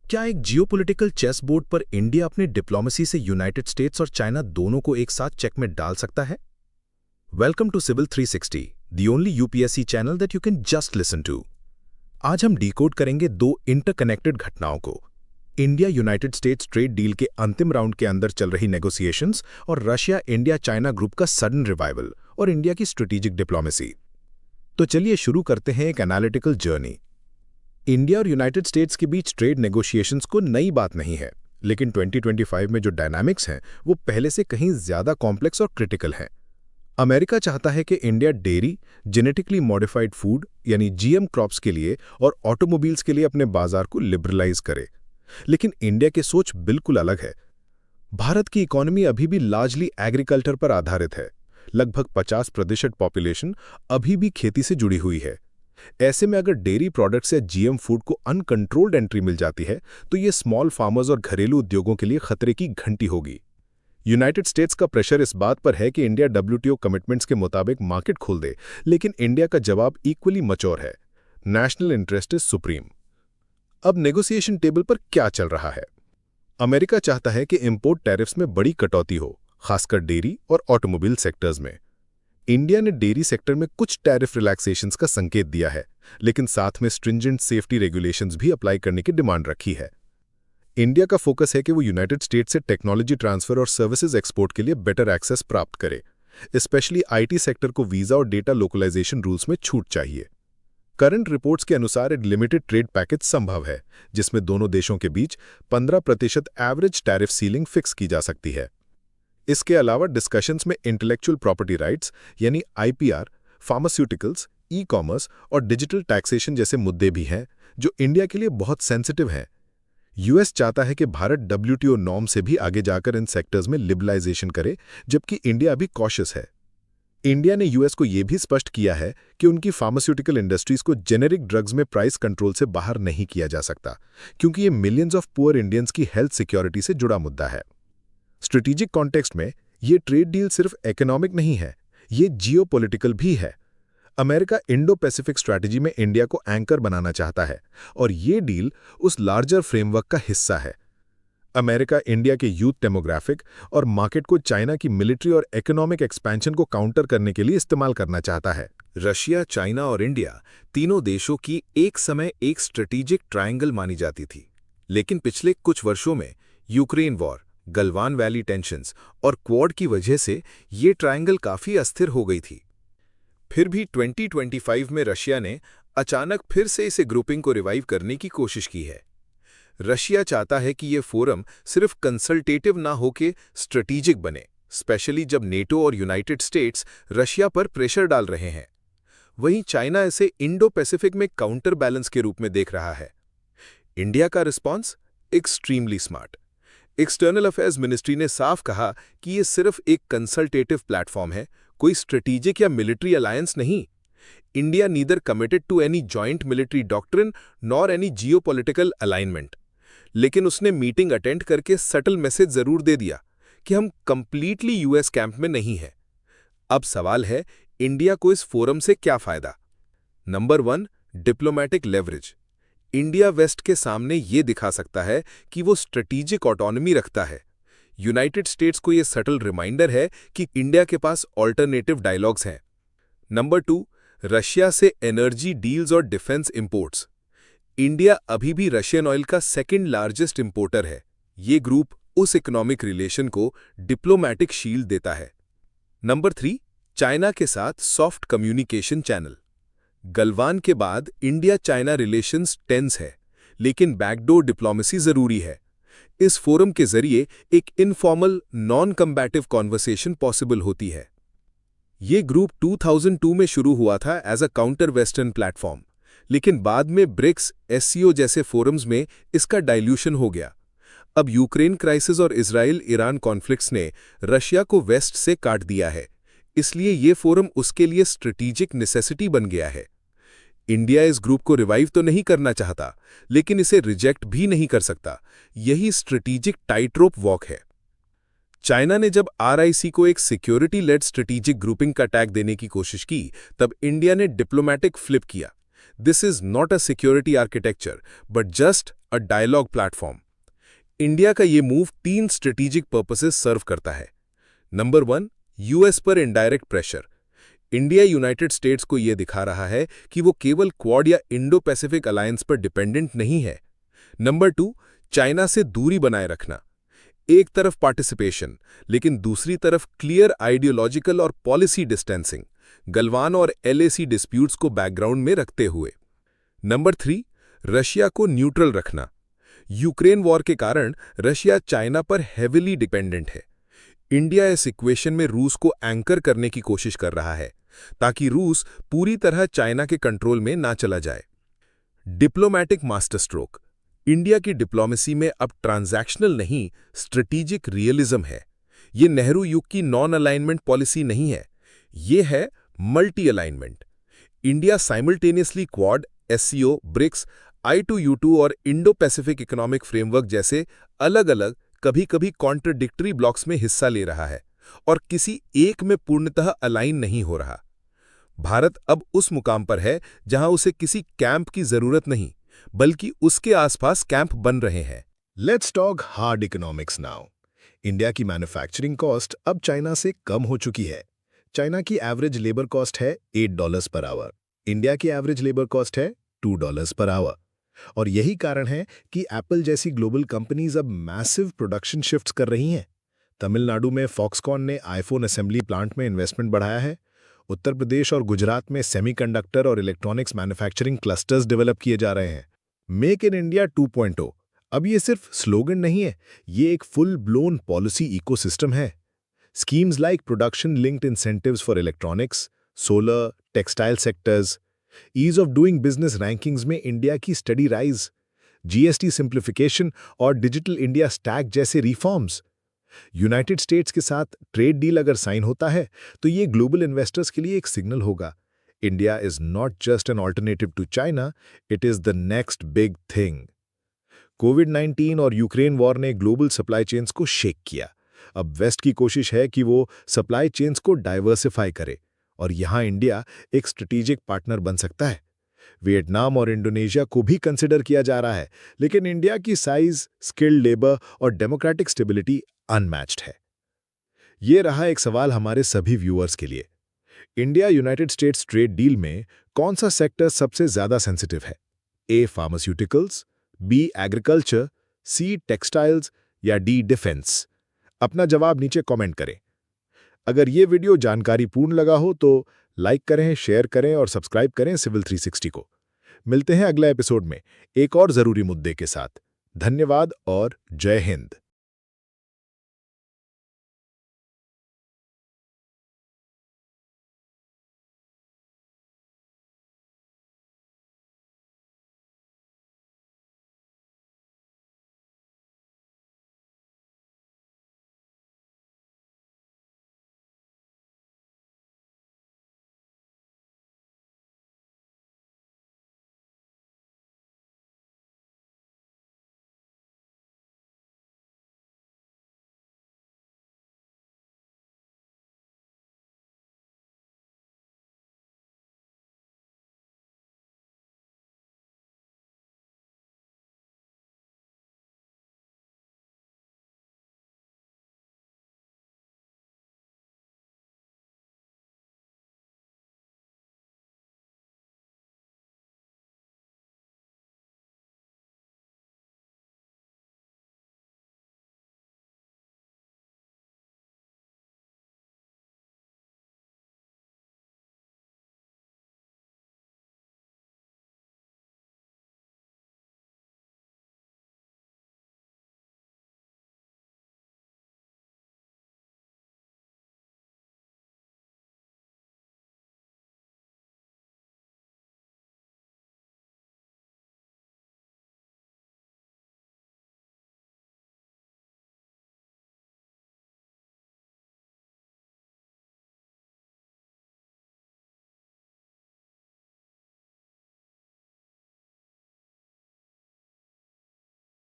क्या एक geopolitical chess board पर इंडिया अपनी डिप्लोमेसी से यूनाइटेड स्टेट्स और चाइना दोनों को एक साथ चेक में डाल सकता है? Welcome to civil 360, the only UPSC channel that you can just listen to. आज हम डिकोड करेंगे दो इंटरकनेक्टेड घटनाओं को, India United States trade deal के अंतिम राउंड के अंदर चल रही नेगोशिएशंस और रशिया इंडिया चाइना ग्रुप का सडन रिवाइवल और इंडिया की स्ट्रेटेजिक डिप्लोमेसी। तो चलिए शुरू करते हैं एक एनालिटिकल जर्नी। इंडिया और यूनाइटेड स्टेट्स के बीच ट्रेड नेगोशिएशंस को नई बात नहीं है, लेकिन 2025 में जो डायनामिक्स हैं वो पहले से कहीं ज्यादा कॉम्प्लेक्स और क्रिटिकल हैं। अमेरिका चाहता है कि India dairy, genetically modified food यानी जीएम क्रॉप्स के लिए और ऑटोमोबाइल्स के लिए अपने बाजार को लिबरलाइज करे, लेकिन इंडिया की सोच बिल्कुल अलग है। भारत की इकोनॉमी अभी भी लार्जली एग्रीकल्चर पर आधारित है। लगभग 50% पॉपुलेशन अभी भी खेती से जुड़ी हुई है। ऐसे में अगर डेयरी प्रोडक्ट्स या जीएम फूड को अनकंट्रोल्ड एंट्री मिल जाती है तो ये स्मॉल फार्मर्स और घरेलू उद्योगों के लिए खतरे की घंटी होगी। यूनाइटेड स्टेट्स का प्रेशर इस बात पर है कि इंडिया डब्ल्यूटीओ कमिटमेंट्स के मुताबिक मार्केट खोल दे, लेकिन इंडिया का जवाब इक्वली मैच्योर है, नेशनल इंटरेस्ट इज सुप्रीम। अब नेगोशिएशन टेबल पर क्या चल रहा है? अमेरिका चाहता है कि इंपोर्ट टैरिफ्स में बड़ी कटौती हो, खासकर डेयरी और ऑटोमोबाइल सेक्टर्स में। इंडिया ने डेयरी सेक्टर में कुछ टैरिफ रिलैक्सेशंस का संकेत दिया है, लेकिन साथ में स्ट्रिंजेंट सेफ्टी रेगुलेशंस भी अप्लाई करने की डिमांड रखी है। इंडिया का फोकस है कि वो यूनाइटेड स्टेट्स से टेक्नोलॉजी ट्रांसफर और सर्विसेज एक्सपोर्ट के लिए बेटर एक्सेस प्राप्त करे। स्पेशली आईटी सेक्टर को वीजा और डेटा लोकलाइजेशन रूल्स में छूट चाहिए। करंट रिपोर्ट्स के अनुसार एक लिमिटेड ट्रेड पैकेज संभव है, जिसमें दोनों देशों के बीच 15% एवरेज टैरिफ सीलिंग फिक्स की जा सकती है। इसके अलावा डिस्कशंस में इंटेलेक्चुअल प्रॉपर्टी राइट्स यानी आईपीआर, फार्मास्यूटिकल्स, ई कॉमर्स और डिजिटल टैक्सेशन जैसे मुद्दे भी हैं, जो इंडिया के लिए बहुत सेंसिटिव हैं। यूएस चाहता है कि भारत डब्ल्यूटीओ नॉर्म से भी आगे जाकर इन सेक्टर्स में लिबरलाइजेशन करे, जबकि इंडिया अभी कॉशियस है। इंडिया ने यूएस को यह भी स्पष्ट किया है कि उनकी फार्मास्यूटिकल इंडस्ट्रीज को जेनेरिक ड्रग्स में प्राइस कंट्रोल से बाहर नहीं किया जा सकता, क्योंकि ये मिलियंस ऑफ पुअर इंडियंस की हेल्थ सिक्योरिटी से जुड़ा मुद्दा है। स्ट्रेटेजिक कॉन्टेक्स्ट में ये ट्रेड डील सिर्फ इकोनॉमिक नहीं है, ये जियोपॉलिटिकल भी है। अमेरिका इंडो पैसिफिक स्ट्रैटेजी में इंडिया को एंकर बनाना चाहता है और ये डील उस लार्जर फ्रेमवर्क का हिस्सा है। अमेरिका इंडिया के यूथ डेमोग्राफिक और मार्केट को चाइना की मिलिट्री और इकोनॉमिक एक्सपेंशन को काउंटर करने के लिए इस्तेमाल करना चाहता है। रशिया, चाइना और इंडिया तीनों देशों की एक समय एक स्ट्रेटेजिक ट्रायंगल मानी जाती थी, लेकिन पिछले कुछ वर्षों में Ukraine war, Galwan valley tensions और क्वाड की वजह से ये ट्रायंगल काफी अस्थिर हो गई थी। फिर भी 2025 में रशिया ने अचानक फिर से इसे ग्रुपिंग को रिवाइव करने की कोशिश की है। रशिया चाहता है कि ये फोरम सिर्फ कंसल्टेटिव ना होके स्ट्रेटेजिक बने, स्पेशली जब नेटो और यूनाइटेड स्टेट्स रशिया पर प्रेशर डाल रहे हैं। वहीं चाइना इसे इंडो पैसिफिक में काउंटर बैलेंस के रूप में देख रहा है। इंडिया का response extremely smart. External affairs ministry ने साफ कहा कि ये सिर्फ एक कंसल्टेटिव प्लेटफॉर्म है, कोई स्ट्रेटेजिक या मिलिट्री अलायंस नहीं। India neither committed to any joint military doctrine nor any geopolitical alignment, लेकिन उसने मीटिंग अटेंड करके सटल मैसेज जरूर दे दिया कि हम कंप्लीटली यूएस कैंप में नहीं है। अब सवाल है, इंडिया को इस फोरम से क्या फायदा? Number 1, diplomatic leverage. India west के सामने ये दिखा सकता है कि वो स्ट्रेटेजिक ऑटोनॉमी रखता है। यूनाइटेड स्टेट्स को ये सटल रिमाइंडर है कि इंडिया के पास ऑल्टरनेटिव डायलॉग्स हैं। नंबर 2, रशिया से एनर्जी डील्स और डिफेंस इंपोर्ट्स। इंडिया अभी भी रशियन ऑयल का सेकंड लार्जेस्ट इंपोर्टर है। ये ग्रुप उस इकोनॉमिक रिलेशन को डिप्लोमैटिक शील्ड देता है। नंबर 3, चाइना के साथ सॉफ्ट कम्युनिकेशन चैनल। गलवान के बाद इंडिया चाइना रिलेशंस टेंस है, लेकिन बैकडोर डिप्लोमेसी जरूरी है। इस फोरम के जरिए एक informal, non combative conversation possible होती है। ये ग्रुप 2002 में शुरू हुआ था as a counter western platform, लेकिन बाद में ब्रिक्स, एससीओ जैसे फोरम्स में इसका डाइल्यूशन हो गया। अब यूक्रेन क्राइसिस और इजराइल ईरान कॉन्फ्लिक्ट्स ने रशिया को वेस्ट से काट दिया है, इसलिए ये फोरम उसके लिए स्ट्रेटेजिक नेसेसिटी बन गया है। इंडिया इस ग्रुप को रिवाइव तो नहीं करना चाहता, लेकिन इसे रिजेक्ट भी नहीं कर सकता। यही स्ट्रेटेजिक टाइटरोप वॉक है। चाइना ने जब आरआईसी को एक सिक्योरिटी लेड स्ट्रेटेजिक ग्रुपिंग का टैग देने की कोशिश की, तब इंडिया ने डिप्लोमैटिक फ्लिप किया। This is not a security architecture but just a dialogue platform. India का ये मूव 3 स्ट्रेटेजिक पर्पसेस सर्व करता है। नंबर 1, यूएस पर indirect pressure. India United States को यह दिखा रहा है कि वो केवल क्वाड या इंडो पैसिफिक अलायंस पर डिपेंडेंट नहीं है। नंबर 2, चाइना से दूरी बनाए रखना। एक तरफ पार्टिसिपेशन, लेकिन दूसरी तरफ क्लियर आइडियोलॉजिकल और पॉलिसी डिस्टेंसिंग, गलवान और एलएसी डिस्प्यूट्स को बैकग्राउंड में रखते हुए। नंबर 3, रशिया को न्यूट्रल रखना। यूक्रेन वॉर के कारण रशिया चाइना पर हेविली डिपेंडेंट है। इंडिया इस इक्वेशन में रूस को एंकर करने की कोशिश कर रहा है ताकि रूस पूरी तरह चाइना के कंट्रोल में ना चला जाए। Diplomatic master stroke. इंडिया की डिप्लोमेसी में अब ट्रांजैक्शनल नहीं, स्ट्रेटेजिक रियलिज्म है। ये नेहरू युग की नॉन अलाइनमेंट पॉलिसी नहीं है, ये है multi alignment. India simultaneously Quad, SCO, BRICS, I2U2 और इंडो पैसिफिक इकोनॉमिक फ्रेमवर्क जैसे अलग-अलग, कभी-कभी कॉन्ट्रडिक्टरी ब्लॉक्स में हिस्सा ले रहा है और किसी एक में पूर्णतः अलाइन नहीं हो रहा। भारत अब उस मुकाम पर है जहां उसे किसी कैंप की जरूरत नहीं, बल्कि उसके आसपास कैंप बन रहे हैं। Let's talk hard economics now. India की मैन्युफैक्चरिंग कॉस्ट अब चाइना से कम हो चुकी है। चाइना की एवरेज लेबर कॉस्ट है $8 पर आवर। इंडिया की एवरेज लेबर कॉस्ट है $2 पर आवर। और यही कारण है कि एप्पल जैसी ग्लोबल कंपनीज अब मैसिव प्रोडक्शन शिफ्ट्स कर रही हैं। तमिलनाडु में फॉक्सकॉन ने आईफोन असेंबली प्लांट में इन्वेस्टमेंट बढ़ाया है। उत्तर प्रदेश और गुजरात में सेमीकंडक्टर और इलेक्ट्रॉनिक्स मैन्युफैक्चरिंग क्लस्टर्स डेवलप किए जा रहे हैं। मेक इन इंडिया 2.0 अब ये सिर्फ स्लोगन नहीं है, ये एक फुल ब्लोन पॉलिसी इकोसिस्टम है। Schemes like production linked incentives for electronics, solar, textile sectors, ease of doing business rankings में इंडिया की स्टडी राइज, जीएसटी सिंप्लीफिकेशन और डिजिटल इंडिया स्टैक जैसे रिफॉर्म्स। यूनाइटेड स्टेट्स के साथ ट्रेड डील अगर sign होता है तो ये ग्लोबल इन्वेस्टर्स के लिए एक सिग्नल होगा। India is not just an alternative to China, it is the next big thing. कोविड-19 और यूक्रेन वॉर ने ग्लोबल सप्लाई चेन्स को शेक किया। अब वेस्ट की कोशिश है कि वो सप्लाई चेन्स को डाइवर्सिफाई करे और यहाँ इंडिया एक स्ट्रेटेजिक पार्टनर बन सकता है। वियतनाम और इंडोनेशिया को भी कंसिडर किया जा रहा है, लेकिन इंडिया की साइज, स्किल्ड लेबर और डेमोक्रेटिक स्टेबिलिटी अनमैच्ड है। ये रहा एक सवाल हमारे सभी व्यूअर्स के लिए। India United States trade deal में कौन सा सेक्टर सबसे ज्यादा सेंसिटिव है? ए फार्मास्यूटिकल्स, बी एग्रीकल्चर, सी टेक्सटाइल्स या डी डिफेंस? अपना जवाब नीचे कमेंट करें। अगर ये वीडियो जानकारीपूर्ण लगा हो तो लाइक करें, शेयर करें और सब्सक्राइब करें सिविल 360 को। मिलते हैं अगले एपिसोड में एक और जरूरी मुद्दे के साथ। धन्यवाद और जय हिंद।